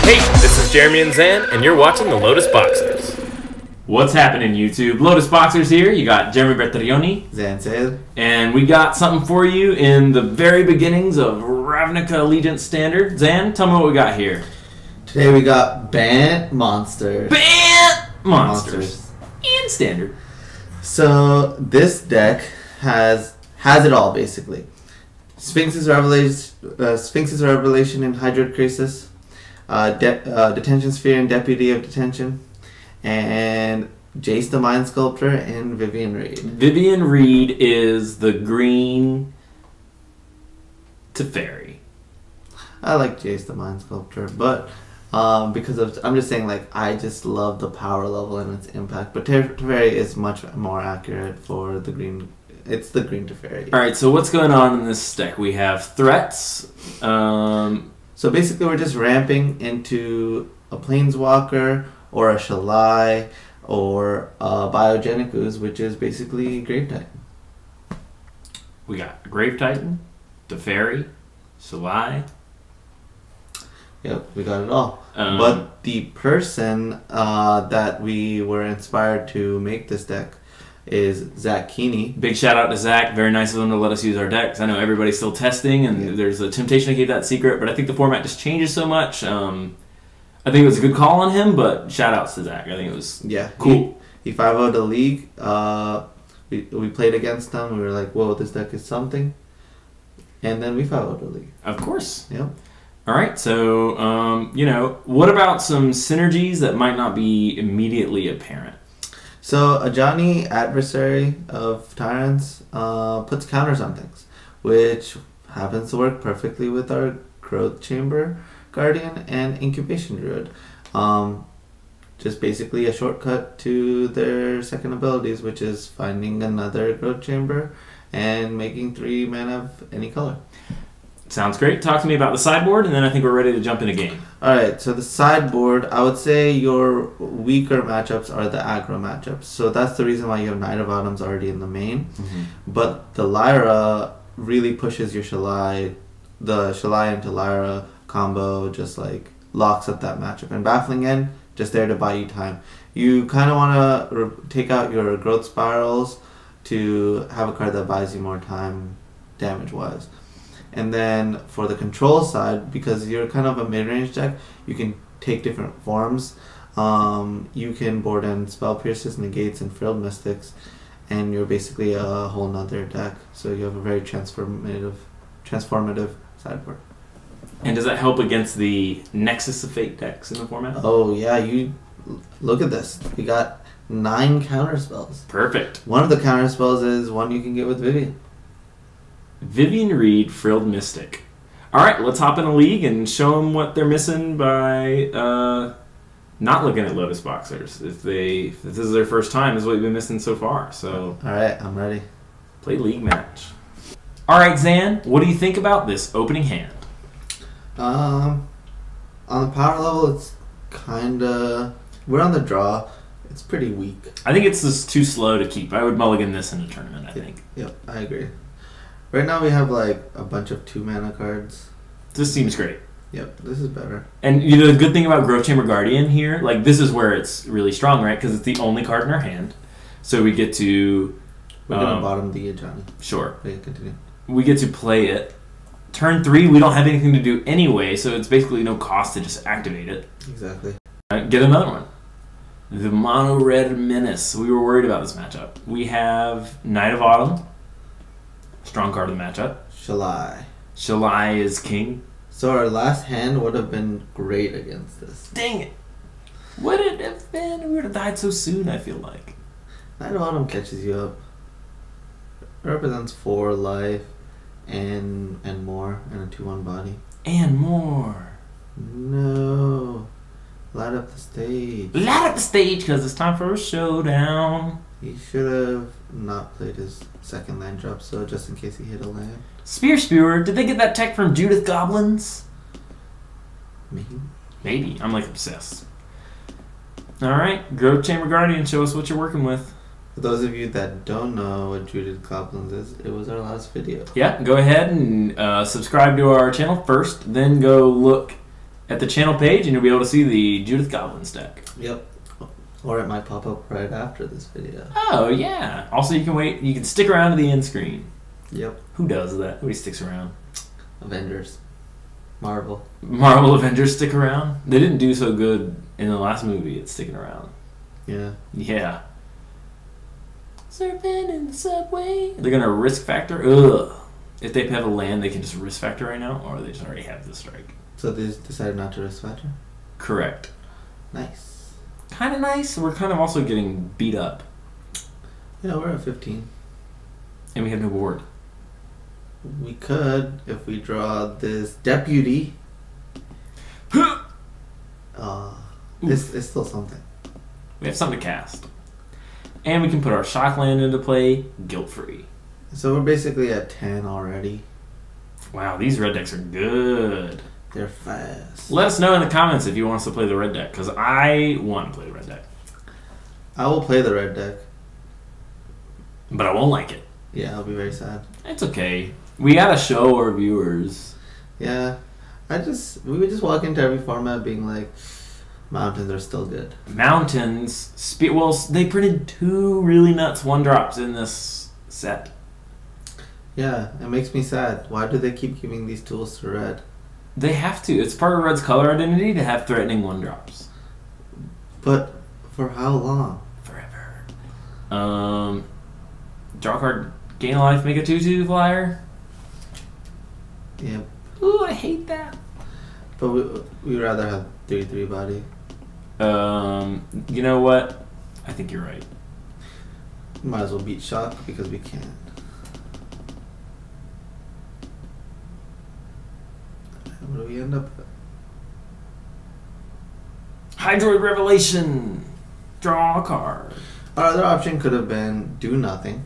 Hey, this is Jeremy and Zan, and you're watching the Lotus Boxers. What's happening, YouTube? Lotus Boxers here. You got Jeremy Bertaglioni. Zan said. And we got something for you in the very beginnings of Ravnica Allegiance Standard. Zan, tell me what we got here. Today we got BANT Monsters. BANT Monsters. And Standard. So this deck has it all, basically. Sphinx's Revelation in Hydroid Krasis. Detention Sphere and Deputy of Detention. And Jace the Mind Sculptor and Vivien Reid. Vivien Reid is the green Teferi. I like Jace the Mind Sculptor, but because of I'm just saying, like, I just love the power level and its impact. But Teferi is much more accurate for the green. It's the green Teferi. All right, so what's going on in this deck? We have threats. So basically, we're just ramping into a Planeswalker or a Shalai or a Biogenic Ooze, which is basically Grave Titan. We got Grave Titan, Teferi, Shalai. Yep, we got it all. But the person that we were inspired to make this deck is Zach Keeney. Big shout out to Zach. Very nice of him to let us use our decks. I know everybody's still testing, and there's a temptation to keep that secret, but I think the format just changes so much. I think it was a good call on him, but shout outs to Zach. I think it was cool. He 5-0'd the league. We played against him. We were like, whoa, this deck is something. And then we 5-0'd the league. Of course. Yep. All right, so, what about some synergies that might not be immediately apparent? So Ajani, Adversary of Tyrants, puts counters on things, which happens to work perfectly with our Growth Chamber Guardian and Incubation Druid. Just basically a shortcut to their second abilities, which is finding another Growth Chamber and making 3 mana of any color. Sounds great. Talk to me about the sideboard, and then I think we're ready to jump in a game. Alright, so the sideboard, I would say your weaker matchups are the aggro matchups. So that's the reason why you have Knight of Autumn's already in the main. But the Lyra really pushes your Shalai. The Shalai into Lyra combo just like locks up that matchup. And Baffling End, just there to buy you time. You kind of want to take out your Growth Spirals to have a card that buys you more time damage-wise. And then for the control side, because you're kind of a mid-range deck, you can take different forms. You can board in Spell Pierces, Negates, and Frilled Mystics, and you're basically a whole nother deck. So you have a very transformative sideboard. And does that help against the Nexus of Fate decks in the format? Oh yeah, you look at this. We got 9 counter spells. Perfect. One of the counter spells is one you can get with Vivien. Vivien Reid, Frilled Mystic. All right, let's hop in a league and show them what they're missing by not looking at Lotus Boxers. If this is their first time, this is what you've been missing so far. So, all right, I'm ready. Play league match. All right, Zan, what do you think about this opening hand? On the power level, it's kind of... We're on the draw. It's pretty weak. I think it's just too slow to keep. I would mulligan this in a tournament, I think. Yep, I agree. Right now we have like a bunch of 2 mana cards. This seems great. Yep, this is better. And the good thing about Growth Chamber Guardian here, like this is where it's really strong, right? Because it's the only card in our hand. So we get to... We're going to bottom the Ajani. Sure. Okay, continue. We get to play it. Turn 3, we don't have anything to do anyway, so it's basically no cost to just activate it. Exactly. Get another one. The Mono Red Menace. We were worried about this matchup. We have Knight of Autumn. Strong card of the matchup. Shalai. Shalai is king. So our last hand would have been great against this. Dang it. Would it have been? We would have died so soon, I feel like. Knight of Autumn catches you up. It represents 4 life and more, and a 2/1 body. And more. No. Light up the stage. Light up the stage, because it's time for a showdown. He should have not played his second land drop, so just in case he hit a land. Spear Spewer, did they get that tech from Judith Goblins? Maybe. Maybe. I'm like obsessed. Alright, Growth Chamber Guardian, show us what you're working with. For those of you that don't know what Judith Goblins is, it was our last video. Yeah, go ahead and subscribe to our channel first, then go look at the channel page, and you'll be able to see the Judith Goblins deck. Yep. Or it might pop up right after this video. Oh, yeah. Also, you can wait. You can stick around to the end screen. Yep. Who does that? Who sticks around? Avengers. Marvel. Marvel Avengers stick around? They didn't do so good in the last movie at sticking around. Yeah. Yeah. Surfing in the subway. They're going to risk factor? Ugh. If they have a land, they can just risk factor right now, or they just already have the strike. So they decided not to risk factor? Correct. Nice. Kind of nice. We're kind of also getting beat up. Yeah, we're at 15. And we have no board. We could if we draw this Deputy. It's still something. We have something to cast. And we can put our shock land into play guilt-free. So we're basically at 10 already. Wow, these red decks are good. They're fast. Let us know in the comments if you want us to play the red deck, because I want to play the red deck. I will play the red deck. But I won't like it. Yeah, I'll be very sad. It's okay. We gotta show our viewers. Yeah. We would just walk into every format being like, mountains are still good. Mountains, well, they printed 2 really nuts 1-drops in this set. Yeah, it makes me sad. Why do they keep giving these tools to red? They have to. It's part of Red's color identity to have threatening 1-drops. But for how long? Forever. Draw a card, gain a life, make a 2/2 flyer. Yeah. Ooh, I hate that. But we'd rather have 3/3 body. You know what? I think you're right. Might as well beat shock because we can. What do we end up with? Hydroid Revelation. Draw a card. Our other option could have been do nothing.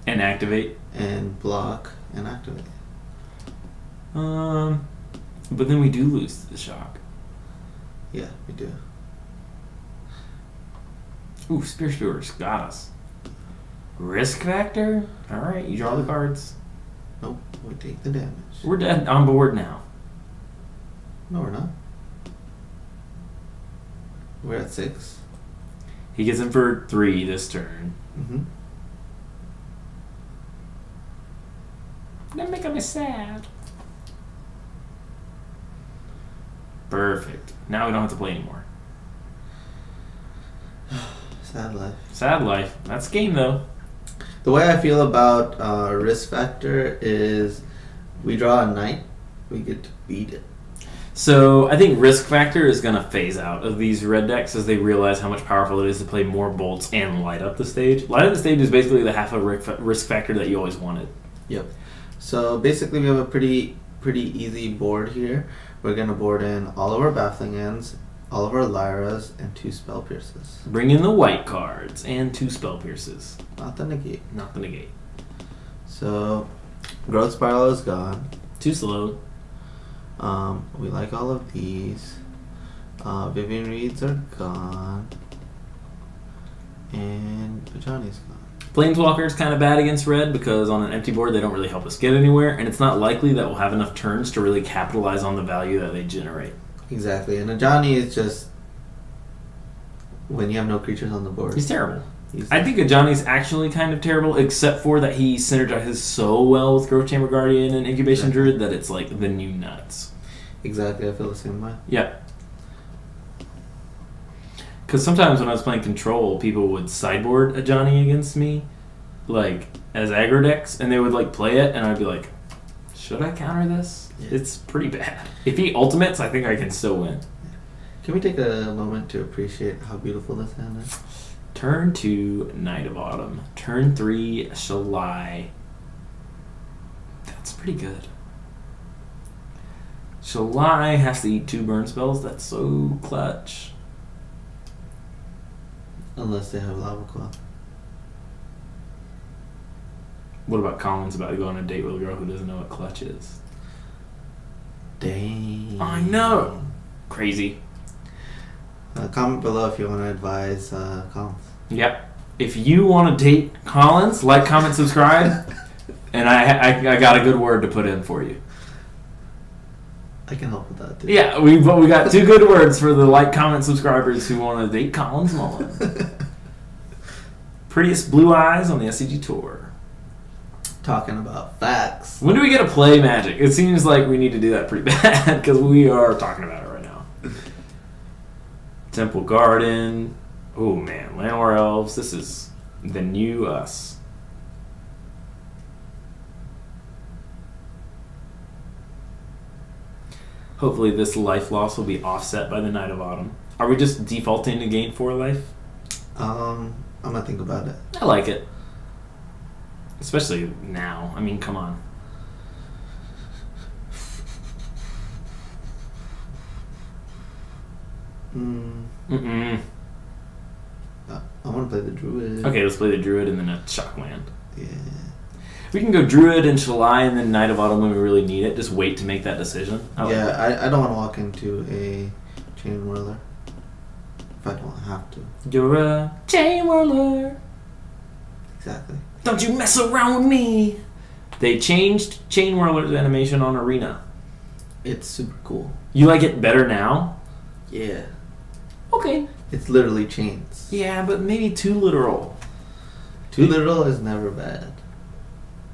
And activate. And block and activate. But then we do lose the shock. Yeah, we do. Ooh, Spear Spewers got us. Risk factor? Alright, you draw the cards. Nope, we take the damage. We're dead on board now. No, we're not. We're at 6. He gets in for 3 this turn. Mm-hmm. That making me sad. Perfect. Now we don't have to play anymore. Sad life. Sad life. That's game though. The way I feel about risk factor is we draw a knight, we get to beat it. So I think risk factor is going to phase out of these red decks as they realize how much powerful it is to play more bolts and light up the stage. Light up the stage is basically the half of risk factor that you always wanted. Yep. So basically we have a pretty easy board here. We're going to board in all of our Baffling Ends, all of our Lyras, and 2 Spell Pierces. Bring in the white cards and 2 Spell Pierces. Not the Negate. Not the Negate. So Growth Spiral is gone. Too slow. We like all of these. Vivien Reids are gone. And Ajani's gone. Planeswalker is kind of bad against red because on an empty board they don't really help us get anywhere, and it's not likely that we'll have enough turns to really capitalize on the value that they generate. Exactly, and Ajani is just when you have no creatures on the board. He's terrible. I think Ajani's actually kind of terrible, except for that he synergizes so well with Growth Chamber Guardian and Incubation Druid that it's like the new nuts. Exactly, I feel the same way. Yeah. Because sometimes when I was playing Control, people would sideboard Ajani against me, like, as aggro decks, and they would, like, play it, and I'd be like, should I counter this? Yeah. It's pretty bad. If he ultimates, I think I can still win. Can we take a moment to appreciate how beautiful this hand is? Turn 2, Night of Autumn. Turn 3, Shalai. That's pretty good. Shalai has to eat 2 burn spells. That's so clutch. Unless they have Lava Claw. What about Colin's about to go on a date with a girl who doesn't know what clutch is? Dang. I know. Crazy. Comment below if you want to advise Collins. Yep. If you want to date Collins, like, comment, subscribe, and I got a good word to put in for you. I can help with that too. Yeah, we got 2 good words for the like, comment, subscribers who want to date Collins Mullen. Prettiest blue eyes on the SCG tour. Talking about facts. When do we get to play Magic? It seems like we need to do that pretty bad because we are talking about it right now. Temple Garden. Oh man, Llanowar Elves. This is the new us. Hopefully this life loss will be offset by the Night of Autumn. Are we just defaulting to gain 4 life? I'm gonna think about it. I like it. Especially now. I mean, come on. I want to play the Druid. Okay, let's play the Druid and then a Shockland. Yeah. We can go Druid and Shalai and then Night of Autumn when we really need it. Just wait to make that decision. I don't want to walk into a Chain Whirler if I don't have to. You're a Chain Whirler. Exactly. Don't you mess around with me. They changed Chain Whirler's animation on Arena. It's super cool. You like it better now? Yeah. Okay. It's literally chains. Yeah, but maybe too literal. Too literal is never bad.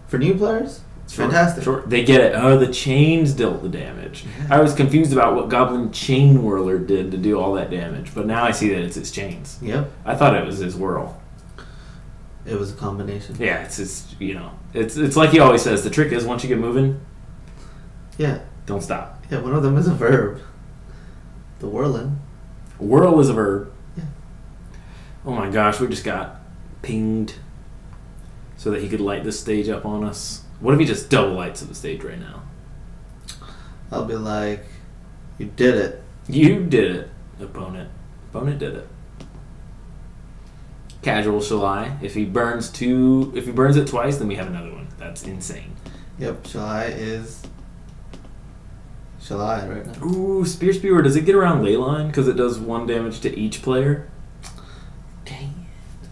For new players, it's fantastic. Sure. They get it. Oh, the chains dealt the damage. Yeah. I was confused about what Goblin Chain Whirler did to do all that damage, but now I see that it's his chains. Yep. I thought it was his whirl. It was a combination. Yeah, it's like he always says, the trick is once you get moving, yeah, don't stop. Yeah, one of them is a verb. The whirling. Whirl is a verb. Yeah. Oh my gosh, we just got pinged so that he could light the stage up on us. What if he just double lights up the stage right now? I'll be like, you did it. You did it, opponent. Opponent did it. Casual Shalai. If he burns it twice, then we have another one. That's insane. Yep, Shalai is Shalai right now. Ooh, Spear Spewer. Does it get around Leyline? Because it does 1 damage to each player. Dang it.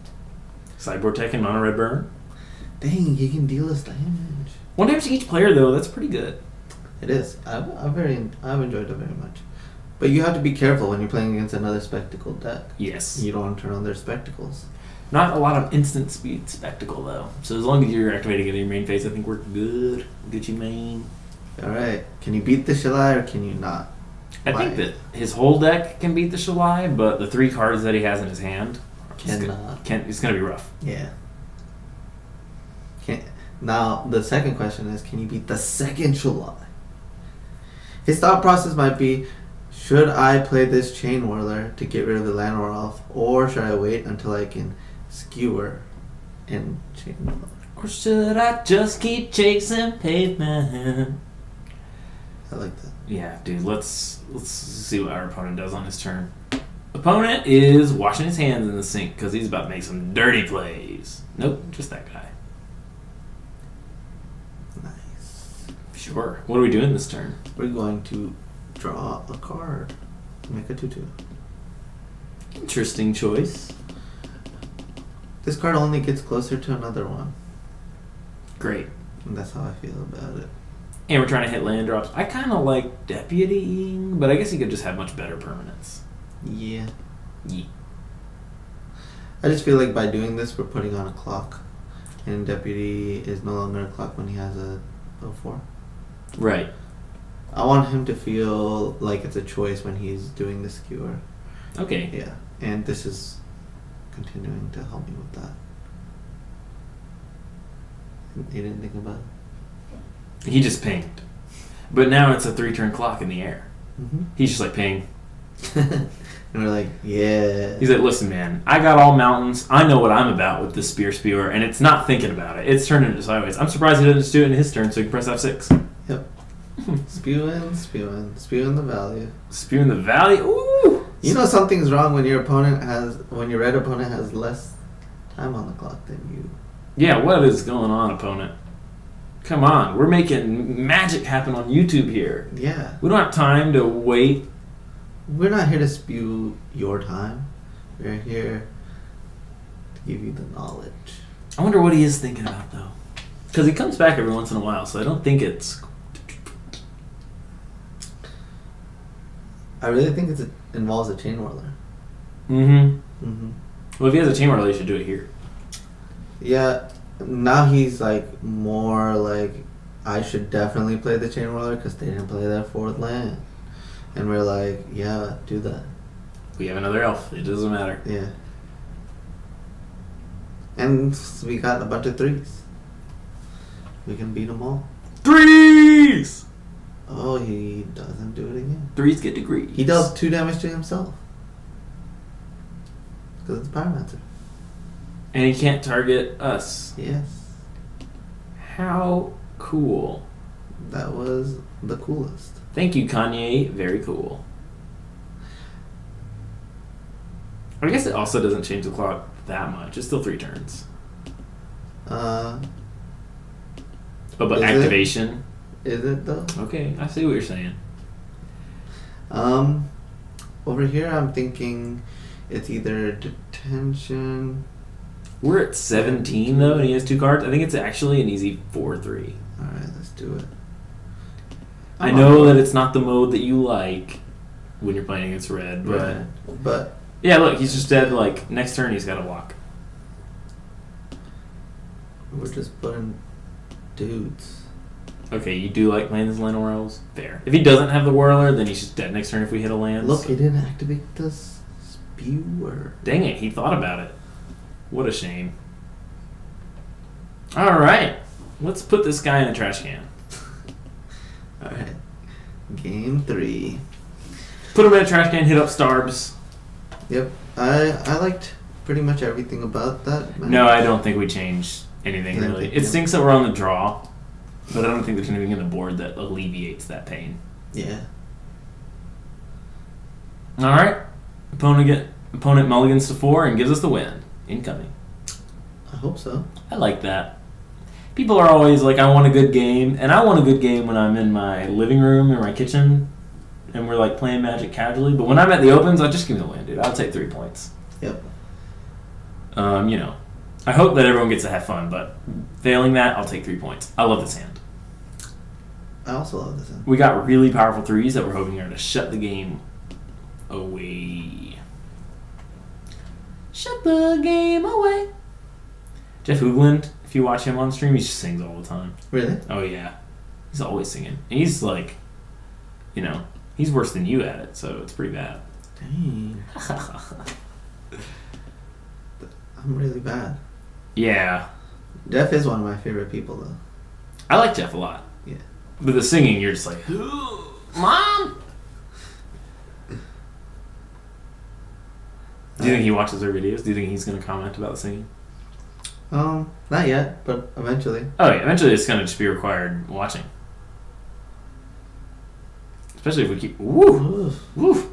Sideboard Tech and Mono Red Burn. Dang, he can deal us damage. 1 damage to each player, though. That's pretty good. It is. I've enjoyed it very much. But you have to be careful when you're playing against another Spectacle deck. Yes. You don't want to turn on their Spectacles. Not a lot of instant speed Spectacle, though. So as long as you're activating it in your main phase, I think we're good. Gucci main. Alright. Can you beat the Shalai or can you not? I think that his whole deck can beat the Shalai, but the 3 cards that he has in his hand cannot. It's going to be rough. Yeah. Now, the second question is, can you beat the second Shalai? His thought process might be, should I play this Chain Whirler to get rid of the Llanowar Elf, or should I wait until I can Skewer and Chain Whirler? Or should I just keep chasing pavement? I like that. Yeah, dude, let's see what our opponent does on his turn. Opponent is washing his hands in the sink because he's about to make some dirty plays. Nope, just that guy. Nice. Sure. What are we doing this turn? We're going to draw a card. Make a 2/2. Interesting choice. This card only gets closer to another one. Great. And that's how I feel about it. And we're trying to hit land drops. I kind of like Deputying, but I guess he could just have much better permanence. Yeah. Yeah. I just feel like by doing this, we're putting on a clock. And Deputy is no longer a clock when he has a 0-4. Right. I want him to feel like it's a choice when he's doing the skewer. Okay. Yeah. And this is continuing to help me with that. You didn't think about it? He just pinged. But now it's a 3-turn clock in the air. Mm-hmm. He's just like, ping. And we're like, yeah. He's like, listen, man, I got all mountains. I know what I'm about with this Spear Spewer, and it's not thinking about it. It's turning it sideways. I'm surprised he doesn't just do it in his turn so he can press F6. Yep. Spewing the value. Spewing the value? Ooh! You know something's wrong when your red opponent has less time on the clock than you. Yeah, what is going on, opponent? Come on, we're making magic happen on YouTube here. Yeah. We don't have time to wait. We're not here to spew your time. We're here to give you the knowledge. I wonder what he is thinking about, though. Because he comes back every once in a while, so I don't think it's... I really think it involves a Chain Whirler. Mm-hmm. Well, if he has a Chain Whirler, he should do it here. Yeah, now he's like more like, I should definitely play the Chain Whirler because they didn't play their 4th land. And we're like, yeah, do that. We have another elf. It doesn't matter. Yeah. And we got a bunch of 3s. We can beat them all. 3s! Oh, he doesn't do it again. 3s get degrees. He does 2 damage to himself. Because it's Pyromancer. And he can't target us. Yes. How cool. That was the coolest. Thank you, Kanye. Very cool. I guess it also doesn't change the clock that much. It's still 3 turns. Oh, but activation? Is it though? Okay, I see what you're saying. Over here I'm thinking it's either detention. We're at 17 though, and he has 2 cards. I think it's actually an easy 4-3. Alright, let's do it. I know that it's not the mode that you like when you're playing against red, but yeah, look, he's just dead. Like next turn, he's got to walk. we're just putting dudes. Okay, you do like playing this Llanowar Elves? Fair. If he doesn't have the Whirler, then he's just dead next turn if we hit a land. Look, he didn't activate the Spewer. Dang it, he thought about it. What a shame. Alright, let's put this guy in a trash can. Alright. Game 3. Put him in a trash can, hit up Starbs. Yep. I liked pretty much everything about that. No, I don't think we changed anything really. It stinks that we're on the draw, but I don't think there's anything in the board that alleviates that pain. Yeah. Alright. Opponent mulligans to 4 and gives us the win. Incoming. I hope so. I like that. People are always like, I want a good game, and I want a good game when I'm in my living room or my kitchen and we're like playing Magic casually, but when I'm at the opens, I'll just give me the win, dude. I'll take 3 points. Yep. You know, I hope that everyone gets to have fun, but failing that, I'll take 3 points. I love this hand. I also love this hand. We got really powerful 3s that we're hoping are to shut the game away. Shut the game away. Jeff Hoogland, if you watch him on stream, he just sings all the time. Really? Oh, yeah. He's always singing. He's like, you know, he's worse than you at it, so it's pretty bad. Dang. I'm really bad. Yeah. Jeff is one of my favorite people, though. I like Jeff a lot. Yeah. But the singing, you're just like, Mom! Do you think he watches our videos? Do you think he's going to comment about the singing? Not yet, but eventually. Oh, yeah. Eventually it's going to just be required watching. Especially if we keep... Woo! Woo!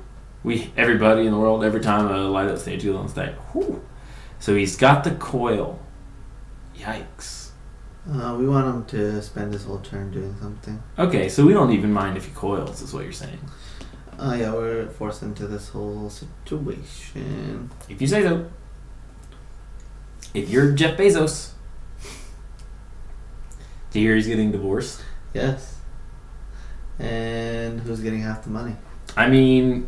Everybody in the world, every time a light up stage goes on stage. Woo! So he's got the coil. Yikes. We want him to spend his whole turn doing something. Okay, so we don't even mind if he coils, is what you're saying. Yeah, we're forced into this whole situation. If you say so. If you're Jeff Bezos. Do you hear he's getting divorced? Yes. And who's getting half the money? I mean,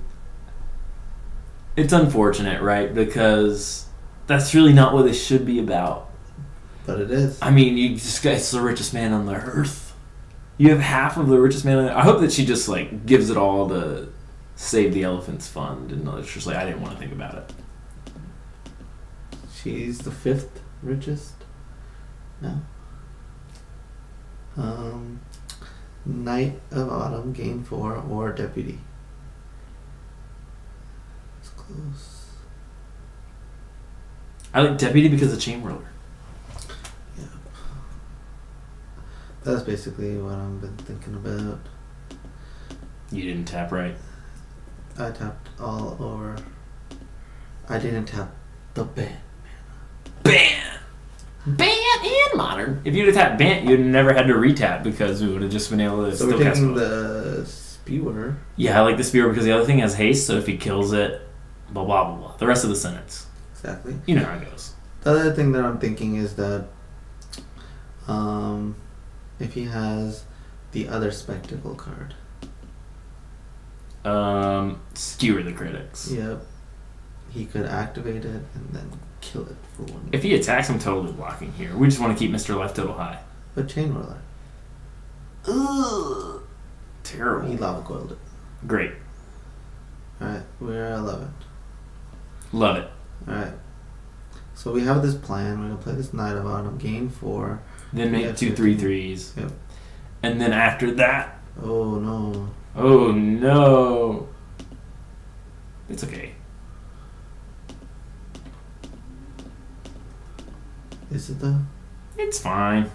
it's unfortunate, right? Because that's really not what this should be about. But it is. I mean, this guy's the richest man on the earth. You have half of the richest man on the earth. I hope that she just, like, gives it all to Save the Elephants Fund. And it's just like, I didn't want to think about it. She's the 5th richest? No. Knight of Autumn, gain 4, or Deputy. It's close. I like Deputy because of Chain Whirler. Yeah. That's basically what I've been thinking about. You didn't tap right. I tapped all over. I didn't tap the BANT. BANT! BANT and Modern. If you'd have tapped BANT, you'd have never had to retap because we would have just been able to So still we're cast taking it. the Spewer. Yeah, I like the Spear because the other thing has haste, so if he kills it, blah, blah, blah, blah. The rest of the sentence. Exactly. You know how it goes. The other thing that I'm thinking is that if he has the other Spectacle card. Skewer the critics. Yep. He could activate it and then kill it for one. If he attacks, I'm totally blocking here. We just want to keep Mr. Life Total high. But Chain Whirler. Ugh. Terrible. He lava coiled it. Great. Alright, we're at 11. Love it. Alright. So we have this plan. We're going to play this Knight of Autumn, gain 4. Then make 2 3/3s. Yep. And then after that... Oh no. Oh no. It's okay. Is it though? It's fine.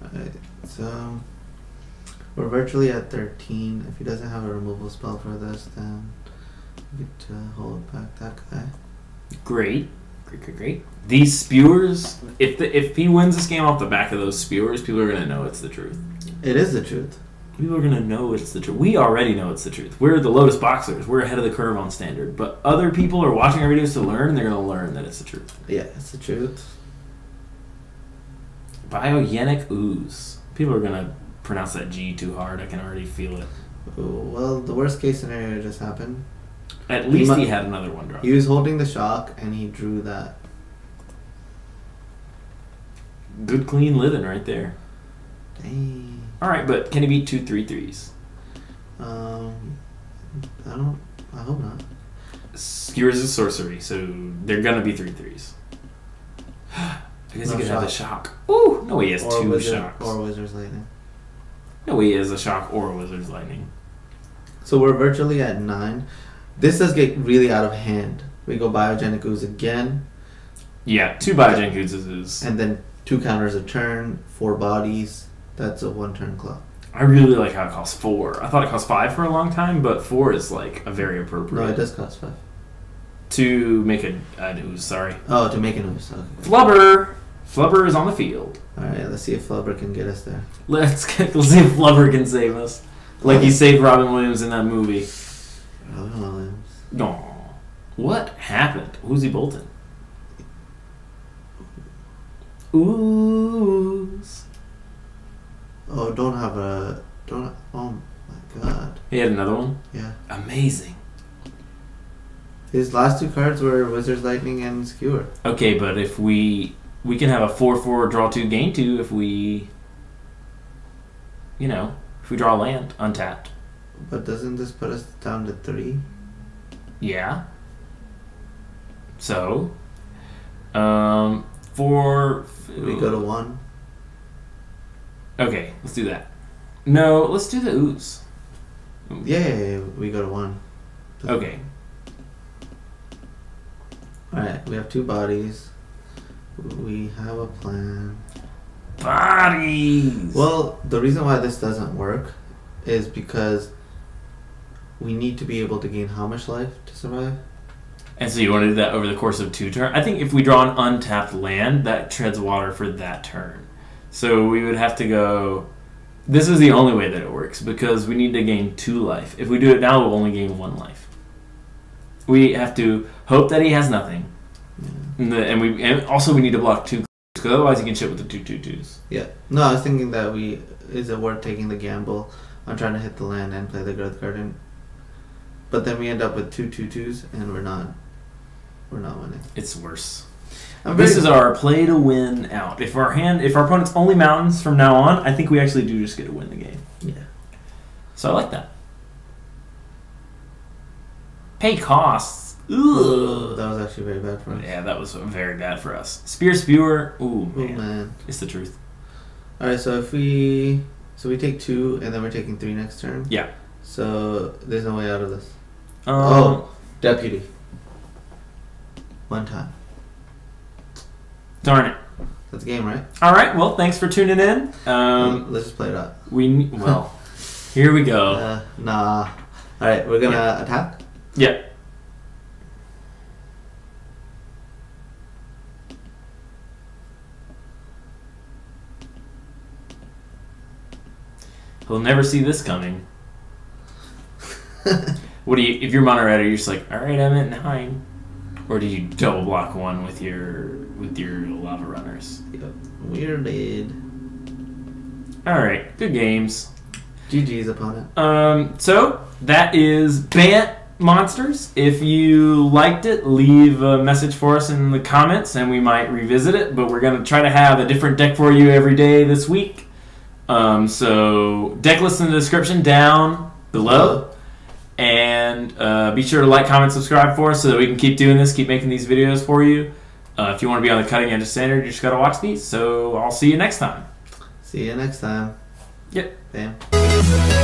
Alright, so we're virtually at 13. If he doesn't have a removal spell for this, then we get to hold back that guy. Great. Great. These spewers, if he wins this game off the back of those spewers, people are going to know it's the truth. It is the truth. People are going to know it's the truth. We already know it's the truth. We're the Lotus Boxers. We're ahead of the curve on standard. But other people are watching our videos to learn, and they're going to learn that it's the truth. Yeah, it's the truth. Biogenic Ooze. People are going to pronounce that G too hard. I can already feel it. Well, the worst case scenario just happened. At least he had another one drop. He was holding the shock, and he drew that. Good clean living right there. Dang. Alright, but can he beat 2 3/3s? I hope not. Skewers is sorcery, so they're gonna be 3/3s. I guess he could have a shock. Ooh! No way he has or 2 shocks. Or Wizard's Lightning. No way he has a shock or a Wizard's Lightning. So we're virtually at 9. This does get really out of hand. We go Biogenic Ooze again. Yeah, 2 Biogenic Oozes. And then 2 counters a turn, 4 bodies. That's a 1-turn clock. I really like how it costs 4. I thought it cost 5 for a long time, but 4 is like a very appropriate. No, it does cost 5. To make an ooze, sorry. Oh, to make an ooze. Okay. Flubber! Flubber is on the field. Alright, let's see if Flubber can get us there. Let's see if Flubber can save us. Like he saved Robin Williams in that movie. Robin Williams. No. What happened? Who's he bolting? Ooze. Oh, don't. Oh my god. He had another one? Yeah. Amazing. His last 2 cards were Wizard's Lightning and Skewer. Okay, but if we can have a 4/4 draw 2 gain 2 if we if we draw land untapped. But doesn't this put us down to 3? Yeah. So, for we go to 1. Okay, let's do that. No, let's do the ooze. Yeah, we go to 1. Okay. Alright, we have 2 bodies. We have a plan. Bodies! Well, the reason why this doesn't work is because we need to be able to gain how much life to survive? And so you want to do that over the course of 2 turns? I think if we draw an untapped land, that treads water for that turn. So we would have to go... This is the only way that it works, because we need to gain 2 life. If we do it now, we'll only gain 1 life. We have to hope that he has nothing. Yeah. And also we need to block 2, because otherwise he can shit with the 2/2/2s. Yeah. No, I was thinking that is it worth taking the gamble on trying to hit the land and play the Growth Garden? But then we end up with 2/2/2s, and we're not winning. It's worse. This is our play to win out. If our opponent's only mountains from now on, I think we actually do just get to win the game. Yeah. So I like that. Pay costs. Ugh. That was actually very bad for us. Yeah, that was very bad for us. Spear Spewer. Ooh, man. Ooh, man. It's the truth. Alright, so if we take 2 and then we're taking 3 next turn. Yeah. So there's no way out of this. Deputy. 1 time. Darn it. That's a game, right? All right. Well, thanks for tuning in. Let's just play it out. Here we go. Nah. All right, we're gonna attack. Yeah. He'll never see this coming. What do you? If you're Monterey, you're just like, all right, I'm at 9. Or do you double block 1 with your lava runners? Yep. Weirded. All right, good games. GG's opponent. So that is BANT Monsters. If you liked it, leave a message for us in the comments and we might revisit it, but we're going to try to have a different deck for you every day this week. So deck list in the description down below. And be sure to like, comment, subscribe for us so that we can keep doing this, keep making these videos for you. If you want to be on the cutting edge of Standard, you just got to watch these. So I'll see you next time. See you next time. Yep. Bam.